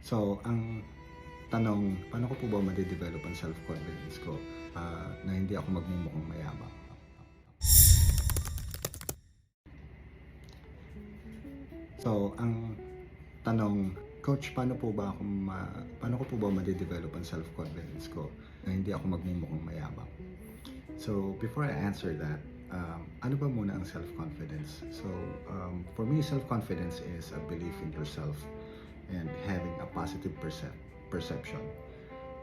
So, ang tanong, paano ko po ba made-develop ang self-confidence ko na hindi ako magmumukhang mayabang? So, ang tanong, Coach, paano ko po ba made-develop ang self-confidence ko na hindi ako magmumukhang mayabang? So, before I answer that, ano ba muna ang self-confidence? So, for me, self-confidence is a belief in yourself and having a positive perception.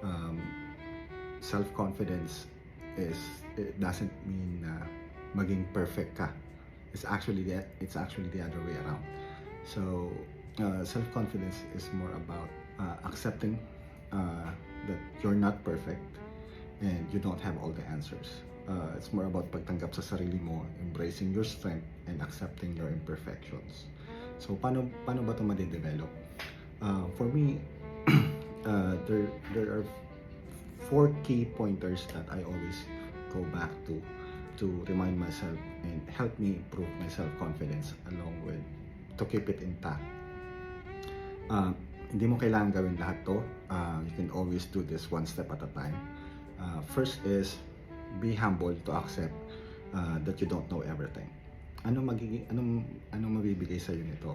Um, Self-confidence it doesn't mean na maging perfect ka. It's actually the other way around. So, self-confidence is more about accepting that you're not perfect and you don't have all the answers. It's more about pagtanggap sa sarili mo, embracing your strength and accepting your imperfections. So, paano ba ito ma-develop? For me, there are four key pointers that I always go back to remind myself and help me improve my self-confidence along with to keep it intact. Hindi mo kailangan gawin lahat to. You can always do this one step at a time. First is be humble to accept that you don't know everything. Anong mabibigay sa iyo nito?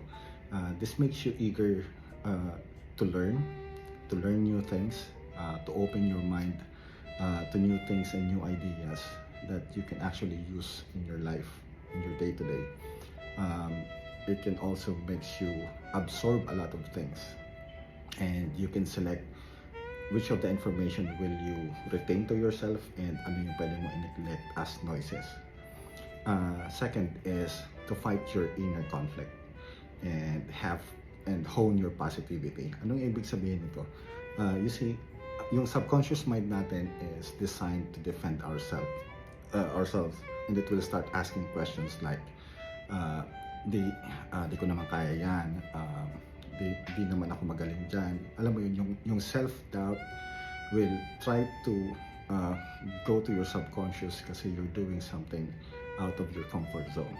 This makes you eager to learn new things, to open your mind to new things and new ideas that you can actually use in your life, in your day-to-day. It can also makes you absorb a lot of things, and you can select which of the information will you retain to yourself and ano yung pwede mo i-neglect as noises. Second is to fight your inner conflict and hone your positivity. Anong ibig sabihin nito? You see, yung subconscious mind natin is designed to defend ourselves, and it will start asking questions like di ko naman kaya yan, di naman ako magaling dyan. Alam mo yun, yung self-doubt will try to go to your subconscious kasi you're doing something out of your comfort zone.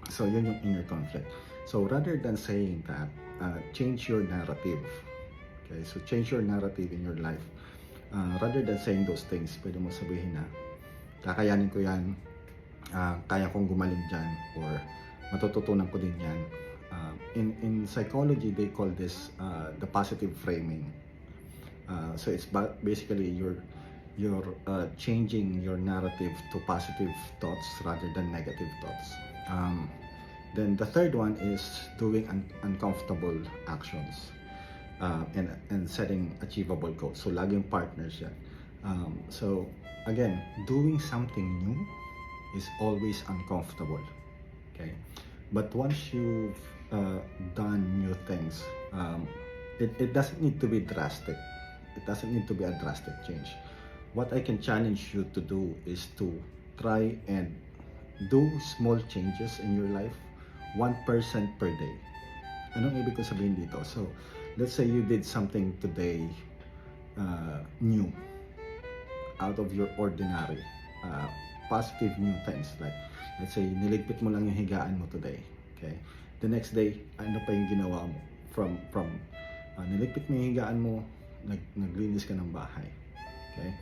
So yun yung inner conflict. So rather than saying that, change your narrative. Okay, so change your narrative in your life. Rather than saying those things, pwede mo sabihin na kakayanin ko yan, kaya kong gumaling dyan, or matututunan ko din yan. In psychology, they call this the positive framing. So it's basically you're changing your narrative to positive thoughts rather than negative thoughts. Then the third one is doing uncomfortable actions and setting achievable goals. So laging partners yan. So again, doing something new is always uncomfortable. Okay, but once you've done new things, it doesn't need to be drastic. It doesn't need to be a drastic change. What I can challenge you to do is to try and do small changes in your life, 1% per day. Anong ibig ko sabihin dito? So, let's say you did something today new, out of your ordinary, positive new things. Like, let's say, niligpit mo lang yung higaan mo today. Okay? The next day, ano pa yung ginawa mo? From niligpit mo yung higaan mo, naglinis ka ng bahay. Okay?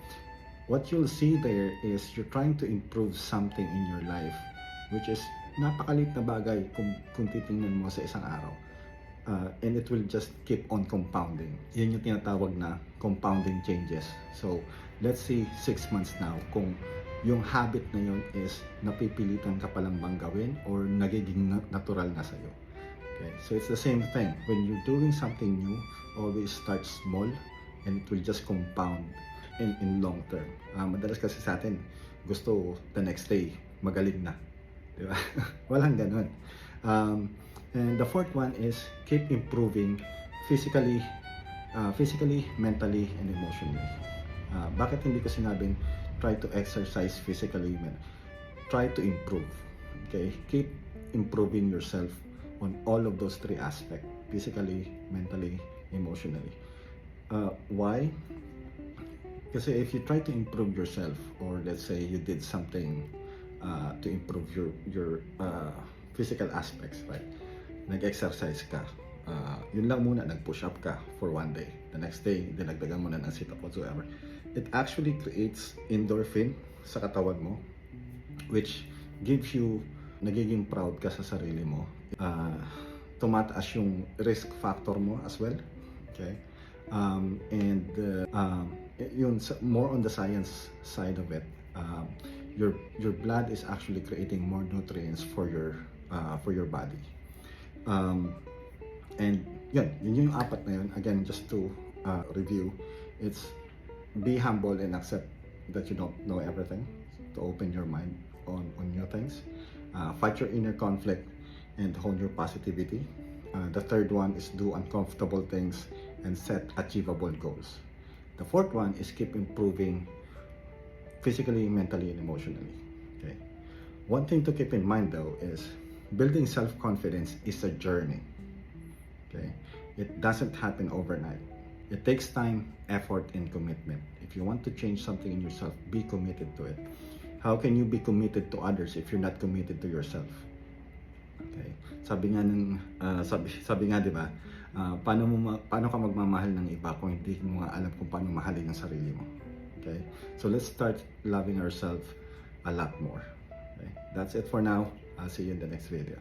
What you'll see there is you're trying to improve something in your life, which is napakalit na bagay kung titingnan mo sa isang araw. And it will just keep on compounding. Yan yung tinatawag na compounding changes. So, let's say 6 months now, kung yung habit na yun is napipilitan ka palang bang gawin or nagiging natural na sa'yo. Okay? So, it's the same thing. When you're doing something new, always start small and it will just compound in long term. Madalas kasi sa atin, gusto the next day, magaling na. Di ba? Walang ganun. And the fourth one is keep improving physically, mentally, and emotionally. Bakit hindi ko sinabing try to exercise physically? Try to improve. Okay? Keep improving yourself on all of those three aspects: physically, mentally, emotionally. Why? Kasi if you try to improve yourself, or let's say you did something to improve your physical aspects, right? Nag-exercise ka, Yun lang muna, nag-push up ka for one day. The next day, dinagdagan mo na ng sit-up whatsoever. It actually creates endorphin sa katawan mo, which gives you, nagiging proud ka sa sarili mo. Tumataas yung risk factor mo as well. Okay? Yun, more on the science side of it, your blood is actually creating more nutrients for your body. And yun yung apat na yun. Again, just to review, it's be humble and accept that you don't know everything, to open your mind on new things. Fight your inner conflict and hone your positivity. The third one is do uncomfortable things and set achievable goals. The fourth one is keep improving physically, mentally, and emotionally. Okay. One thing to keep in mind though is building self-confidence is a journey. Okay. It doesn't happen overnight. It takes time, effort, and commitment. If you want to change something in yourself, be committed to it. How can you be committed to others if you're not committed to yourself? Okay. Sabi nga 'di ba? Paano ka magmamahal ng iba kung hindi mo nga alam kung paano mahalin ang sarili mo? Okay? So let's start loving ourselves a lot more. Okay? That's it for now. I'll see you in the next video.